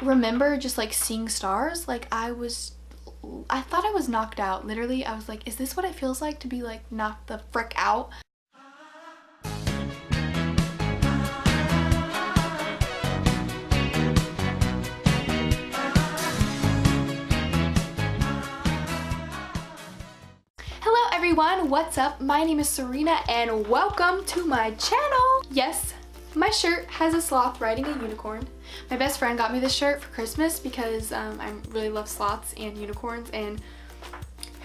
remember just like seeing stars. Like I thought I was knocked out. Literally, I was like, is this what it feels like to be like knocked the frick out? Hello everyone, what's up? My name is Serena and welcome to my channel. Yes, my shirt has a sloth riding a unicorn. My best friend got me this shirt for Christmas because I really love sloths and unicorns, and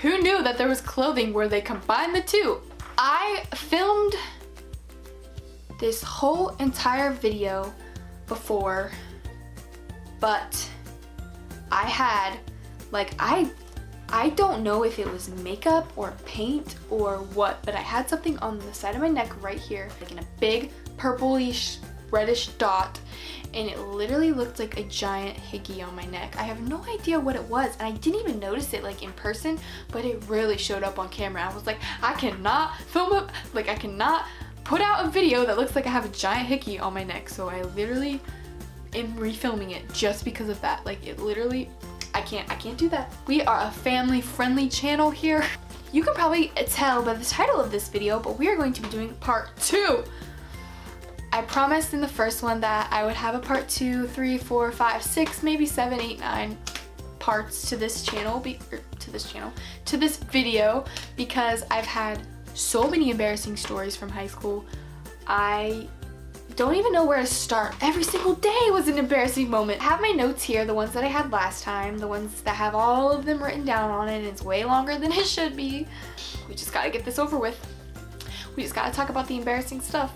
who knew that there was clothing where they combine the two? I filmed this whole entire video before, but I had like I don't know if it was makeup or paint or what, but I had something on the side of my neck right here, like in a big purplish reddish dot, and it literally looked like a giant hickey on my neck. I have no idea what it was, and I didn't even notice it like in person, but it really showed up on camera. I was like, I cannot film it, like I cannot put out a video that looks like I have a giant hickey on my neck. So I literally am refilming it just because of that. Like it literally, I can't do that. We are a family friendly channel here. You can probably tell by the title of this video, but we are going to be doing part 2. I promised in the first one that I would have a part 2, 3, 4, 5, 6, maybe 7, 8, 9 parts to this channel, to this video, because I've had so many embarrassing stories from high school. I don't even know where to start. Every single day was an embarrassing moment. I have my notes here, the ones that I had last time, the ones that have all of them written down on it, and it's way longer than it should be. We just gotta get this over with. We just gotta talk about the embarrassing stuff.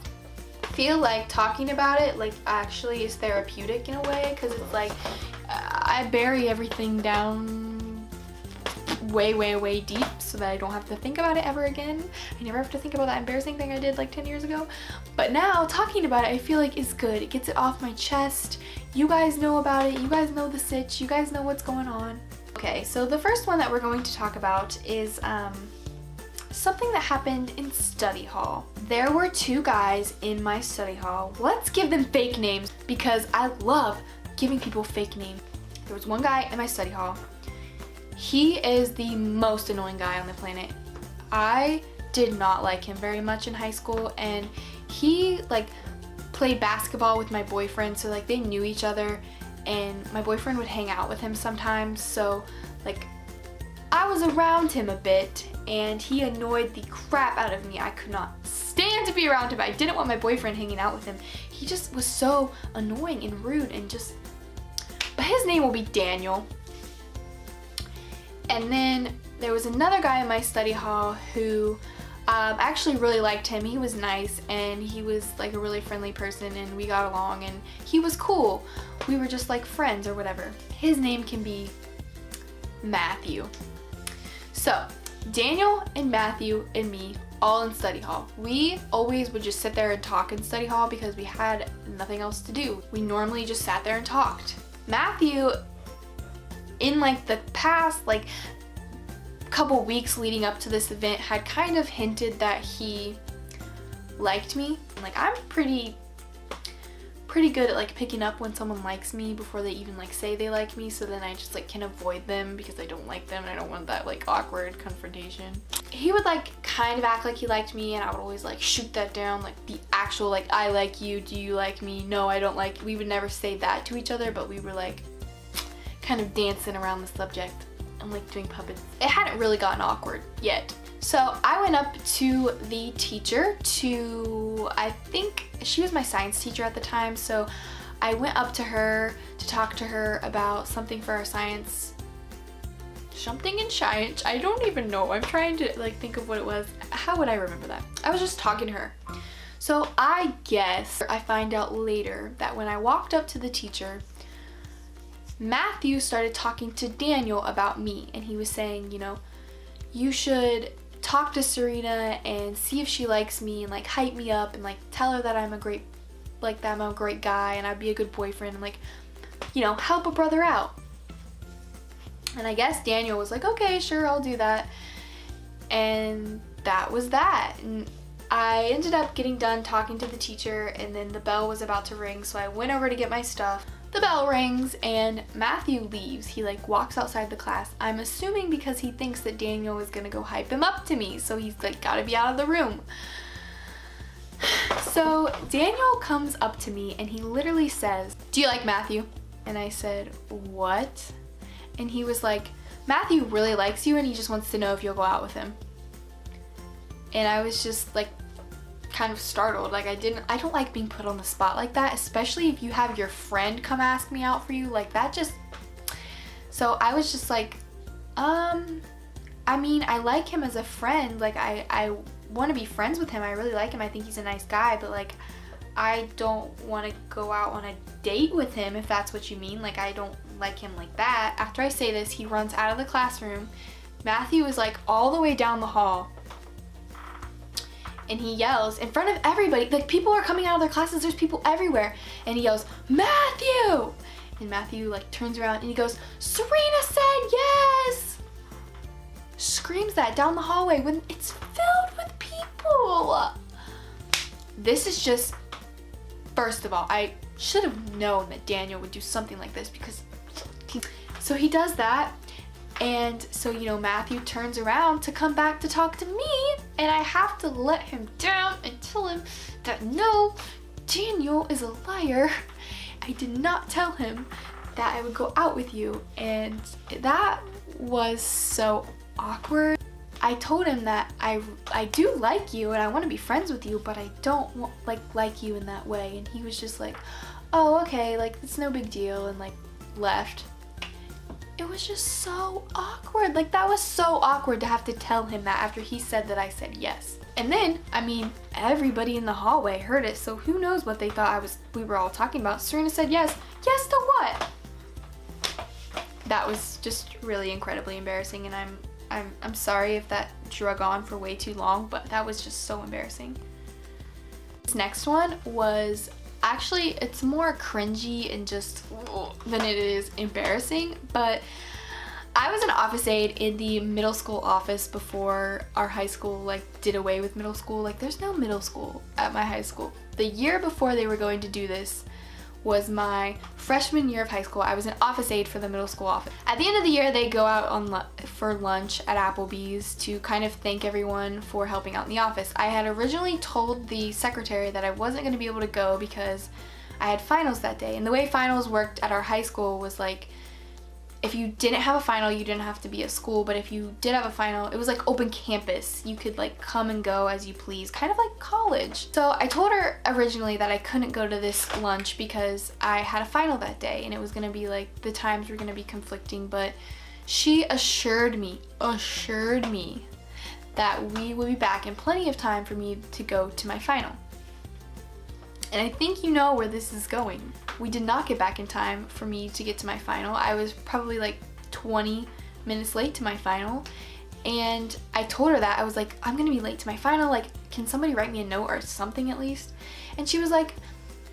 I feel like talking about it like actually is therapeutic in a way, because it's like I bury everything down way deep so that I don't have to think about it ever again. I never have to think about that embarrassing thing I did like 10 years ago. But now talking about it, I feel like it's good. It gets it off my chest. You guys know about it. You guys know the sitch. You guys know what's going on. Okay, so the first one that we're going to talk about is something that happened in study hall. There were 2 guys in my study hall. Let's give them fake names because I love giving people fake names. There was one guy in my study hall. He is the most annoying guy on the planet. I did not like him very much in high school, and he like played basketball with my boyfriend, so like they knew each other, and my boyfriend would hang out with him sometimes, so like I was around him a bit, and he annoyed the crap out of me. I could not stand to be around him. I didn't want my boyfriend hanging out with him. He just was so annoying and rude and just, but his name will be Daniel. And then there was another guy in my study hall who actually really liked him. He was nice, and he was like a really friendly person, and we got along, and he was cool. We were just like friends or whatever. His name can be Matthew. So Daniel and Matthew and me all in study hall. We always would just sit there and talk in study hall because we had nothing else to do. We normally just sat there and talked. Matthew, in like the past like couple weeks leading up to this event, had kind of hinted that he liked me. Like I'm pretty good at like picking up when someone likes me before they even like say they like me, so then I just like can avoid them because I don't like them and I don't want that like awkward confrontation. He would like kind of act like he liked me, and I would always like shoot that down, like the actual like I like you, do you like me, no I don't like. We would never say that to each other, but we were like kind of dancing around the subject and like doing puppets. It hadn't really gotten awkward yet. So I went up to the teacher I think she was my science teacher at the time, so I went up to her to talk to her about something for our science. Something in science, I don't even know. I'm trying to like think of what it was. How would I remember that? I was just talking to her. So I guess I find out later that when I walked up to the teacher, Matthew started talking to Daniel about me, and he was saying, you know, you should talk to Serena and see if she likes me and like hype me up and like tell her that I'm a great guy and I'd be a good boyfriend and like, you know, help a brother out. And I guess Daniel was like, okay, sure, I'll do that. And that was that. And I ended up getting done talking to the teacher, and then the bell was about to ring, so I went over to get my stuff. the bell rings and Matthew leaves. He like walks outside the class. I'm assuming because he thinks that Daniel is gonna go hype him up to me. So he's like gotta be out of the room. So Daniel comes up to me and he literally says, "Do you like Matthew?" And I said, "What?" And he was like, "Matthew really likes you and he just wants to know if you'll go out with him." And I was just like kind of startled. Like I don't like being put on the spot like that, especially if you have your friend come ask me out for you. Like that just, so I was just like, I mean, I like him as a friend. Like I want to be friends with him. I really like him. I think he's a nice guy, but like I don't want to go out on a date with him, if that's what you mean. Like I don't like him like that. After I say this, he runs out of the classroom. Matthew is like all the way down the hall. And he yells in front of everybody, like people are coming out of their classes, there's people everywhere. And he yells, "Matthew!" And Matthew like turns around and he goes, "Serena said yes!" Screams that down the hallway when it's filled with people. This is just, first of all, I should have known that Daniel would do something like this because so he does that. And so, you know, Matthew turns around to come back to talk to me, and I have to let him down and tell him that no, Daniel is a liar. I did not tell him that I would go out with you, and that was so awkward. I told him that I do like you and I want to be friends with you, but I don't like you in that way. And he was just like, "Oh, okay, like it's no big deal," and like left. It was just so awkward. Like that was so awkward to have to tell him that after he said that I said yes. And then, I mean, everybody in the hallway heard it, so who knows what they thought we were all talking about. Serena said yes. Yes to what? That was just really incredibly embarrassing, and I'm sorry if that drug on for way too long, but that was just so embarrassing. This next one was actually, it's more cringy and just than it is embarrassing, but I was an office aide in the middle school office before our high school like did away with middle school. Like there's no middle school at my high school. The year before they were going to do this was my freshman year of high school. I was an office aide for the middle school office. At the end of the year, they go out for lunch at Applebee's to kind of thank everyone for helping out in the office. I had originally told the secretary that I wasn't going to be able to go because I had finals that day. And the way finals worked at our high school was like, if you didn't have a final, you didn't have to be at school, but if you did have a final, it was like open campus. You could like come and go as you please, kind of like college. So I told her originally that I couldn't go to this lunch because I had a final that day and it was gonna be like, the times were gonna be conflicting, but she assured me that we would be back in plenty of time for me to go to my final. And I think you know where this is going. We did not get back in time for me to get to my final. I was probably like 20 minutes late to my final. And I told her that. I was like, "I'm gonna be late to my final. Like, can somebody write me a note or something at least?" And she was like,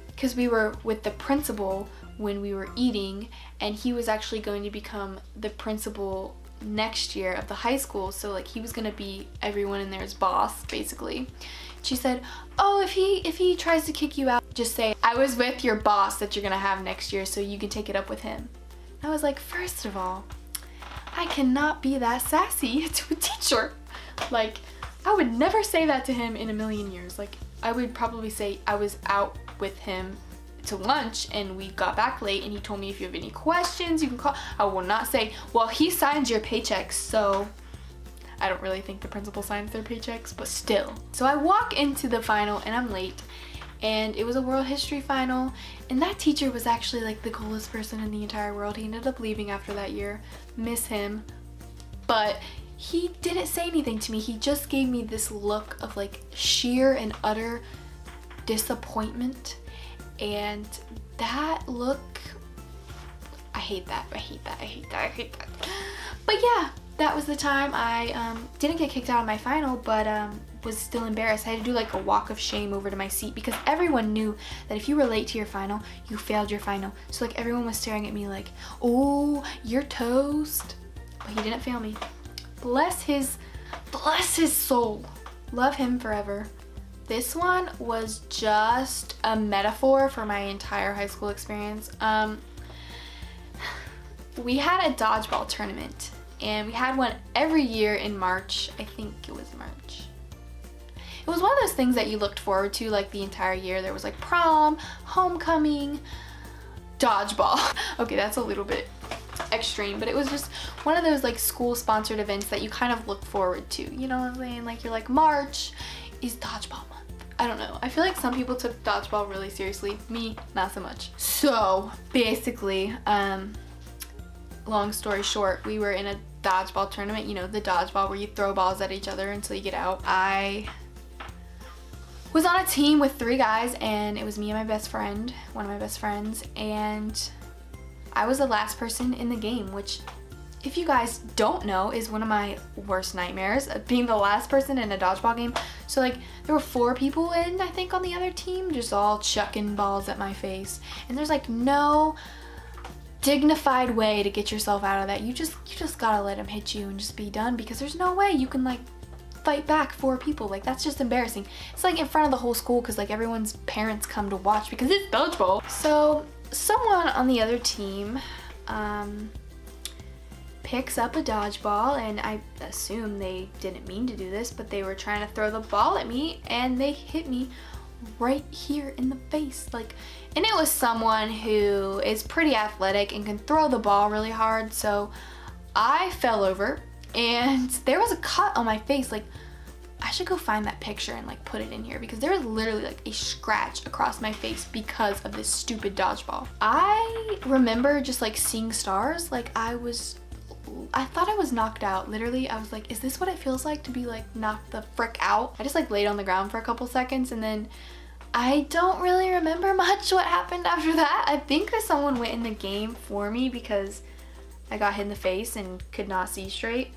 because we were with the principal when we were eating, and he was actually going to become the principal next year of the high school. So like he was gonna be everyone in there's boss, basically. She said, "Oh, if he tries to kick you out, just say I was with your boss that you're gonna have next year so you can take it up with him." And I was like, first of all, I cannot be that sassy to a teacher. Like, I would never say that to him in a million years. Like, I would probably say I was out with him to lunch and we got back late and he told me if you have any questions you can call. I will not say, "Well, he signs your paychecks, so..." I don't really think the principal signs their paychecks, but still. So I walk into the final and I'm late, and it was a world history final, and that teacher was actually like the coolest person in the entire world. He ended up leaving after that year. Miss him. But he didn't say anything to me. He just gave me this look of like sheer and utter disappointment, and that look, I hate that. But yeah, that was the time I didn't get kicked out of my final, but was still embarrassed. I had to do like a walk of shame over to my seat because everyone knew that if you were late to your final, you failed your final. So like everyone was staring at me like, "Oh, you're toast." But he didn't fail me. Bless his soul. Love him forever. This one was just a metaphor for my entire high school experience. we had a dodgeball tournament, and we had one every year in March. I think it was March. It was one of those things that you looked forward to like the entire year. There was like prom, homecoming, dodgeball. Okay, that's a little bit extreme, but it was just one of those like school sponsored events that you kind of look forward to. You know what I'm saying? Like you're like, March is dodgeball month. I don't know. I feel like some people took dodgeball really seriously. Me, not so much. So basically, long story short, we were in a dodgeball tournament. You know, the dodgeball where you throw balls at each other until you get out. I was on a team with 3 guys, and it was me and my best friend, one of my best friends, and I was the last person in the game, which, if you guys don't know, is one of my worst nightmares, being the last person in a dodgeball game. So like there were 4 people in, I think, on the other team, just all chucking balls at my face, and there's like no dignified way to get yourself out of that. You just gotta let them hit you and just be done, because there's no way you can like fight back 4 people. Like, that's just embarrassing. It's like in front of the whole school, because like everyone's parents come to watch because it's dodgeball. So someone on the other team picks up a dodgeball, and I assume they didn't mean to do this, but they were trying to throw the ball at me, and they hit me right here in the face. Like, and it was someone who is pretty athletic and can throw the ball really hard, so I fell over and there was a cut on my face. Like, I should go find that picture and like put it in here, because there was literally like a scratch across my face because of this stupid dodgeball. I remember just like seeing stars. Like, I thought I was knocked out. Literally, I was like, is this what it feels like to be like knocked the frick out? I just like laid on the ground for a couple seconds, and then I don't really remember much what happened after that. I think that someone went in the game for me because I got hit in the face and could not see straight.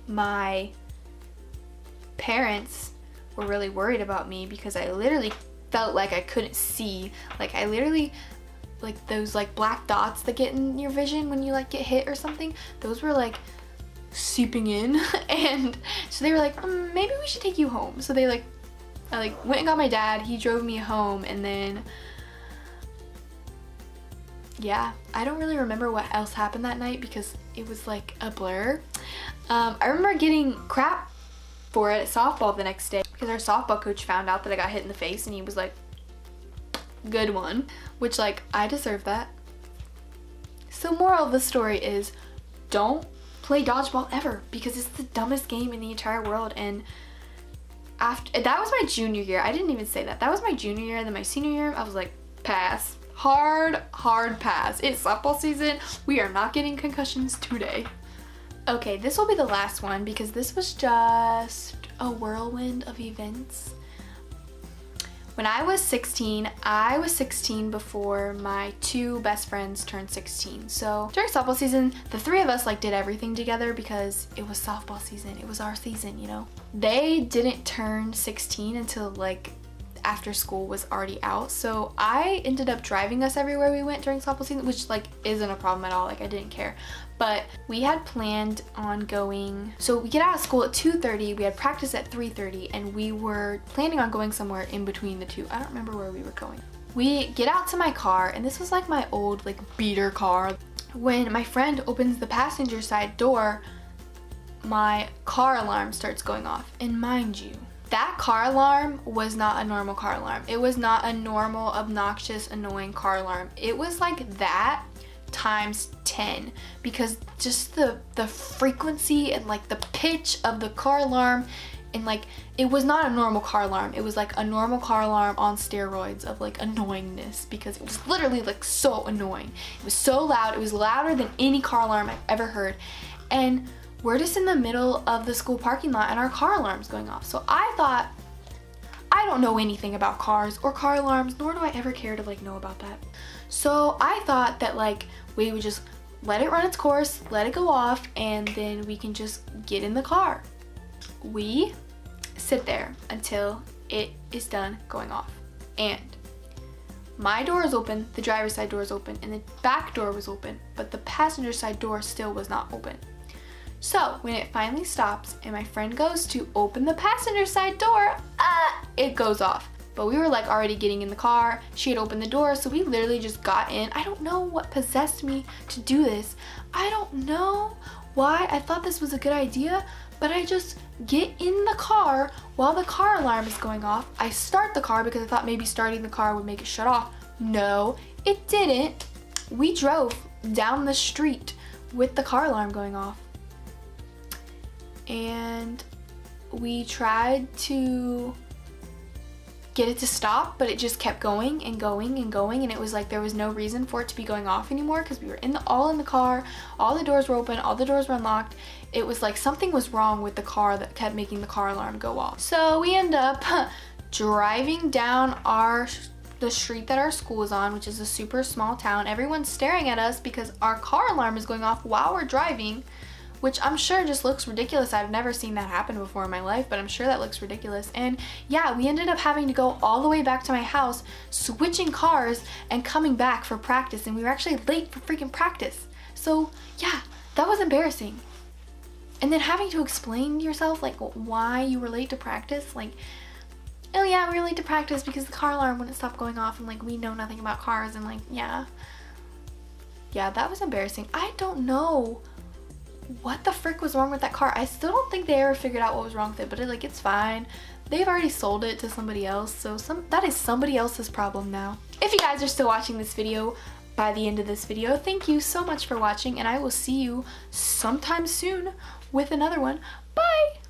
My parents were really worried about me because I literally felt like I couldn't see. Like, I literally, like those like black dots that get in your vision when you like get hit or something, those were like seeping in. And so they were like, maybe we should take you home. So they like, I like went and got my dad, he drove me home, and then yeah, I don't really remember what else happened that night because it was like a blur. I remember getting crap for it at softball the next day because our softball coach found out that I got hit in the face, and he was like, good one, which like I deserve that. So moral of the story is, don't play dodgeball ever, because it's the dumbest game in the entire world. And after that was my junior year. I didn't even say that. That was my junior year, and then my senior year I was like, pass. Hard pass. It's softball season. We are not getting concussions today. Okay, this will be the last one because this was just a whirlwind of events. When I was 16 before my 2 best friends turned 16. So during softball season, the 3 of us like did everything together because it was softball season. It was our season, you know. They didn't turn 16 until like after school was already out. So I ended up driving us everywhere we went during softball season, which like isn't a problem at all. Like, I didn't care. But we had planned on going, so we get out of school at 2:30, we had practice at 3:30, and we were planning on going somewhere in between the two. I don't remember where we were going. We get out to my car, and this was like my old like beater car. When my friend opens the passenger side door, my car alarm starts going off. And mind you, that car alarm was not a normal car alarm. It was not a normal, obnoxious, annoying car alarm. It was like that times 10, because just the frequency and like the pitch of the car alarm, and like it was not a normal car alarm. It was like a normal car alarm on steroids of like annoyingness, because it was literally like so annoying. It was so loud. It was louder than any car alarm I've ever heard. And we're just in the middle of the school parking lot and our car alarm's going off. So I thought, I don't know anything about cars or car alarms, nor do I ever care to like know about that. So I thought that like we would just let it run its course, let it go off, and then we can just get in the car. We sit there until it is done going off. And my door is open, the driver's side door is open, and the back door was open, but the passenger side door still was not open. So when it finally stops and my friend goes to open the passenger side door, it goes off. But we were like already getting in the car. She had opened the door, so we literally just got in. I don't know what possessed me to do this. I don't know why I thought this was a good idea, but I just get in the car while the car alarm is going off. I start the car because I thought maybe starting the car would make it shut off. No, it didn't. We drove down the street with the car alarm going off. And we tried to get it to stop, but it just kept going and going and going, and it was like there was no reason for it to be going off anymore because we were all in the car, all the doors were open, all the doors were unlocked. It was like something was wrong with the car that kept making the car alarm go off. So we end up driving down the street that our school is on, which is a super small town. Everyone's staring at us because our car alarm is going off while we're driving, which I'm sure just looks ridiculous. I've never seen that happen before in my life, but I'm sure that looks ridiculous. And yeah, we ended up having to go all the way back to my house, switching cars and coming back for practice, and we were actually late for freaking practice. So yeah, that was embarrassing. And then having to explain to yourself like why you were late to practice, like, oh yeah, we were late to practice because the car alarm wouldn't stop going off, and like we know nothing about cars, and like yeah, that was embarrassing. I don't know what the frick was wrong with that car. I still don't think they ever figured out what was wrong with it, but it's fine. They've already sold it to somebody else, so that is somebody else's problem now. If you guys are still watching this video by the end of this video, thank you so much for watching, and I will see you sometime soon with another one. Bye!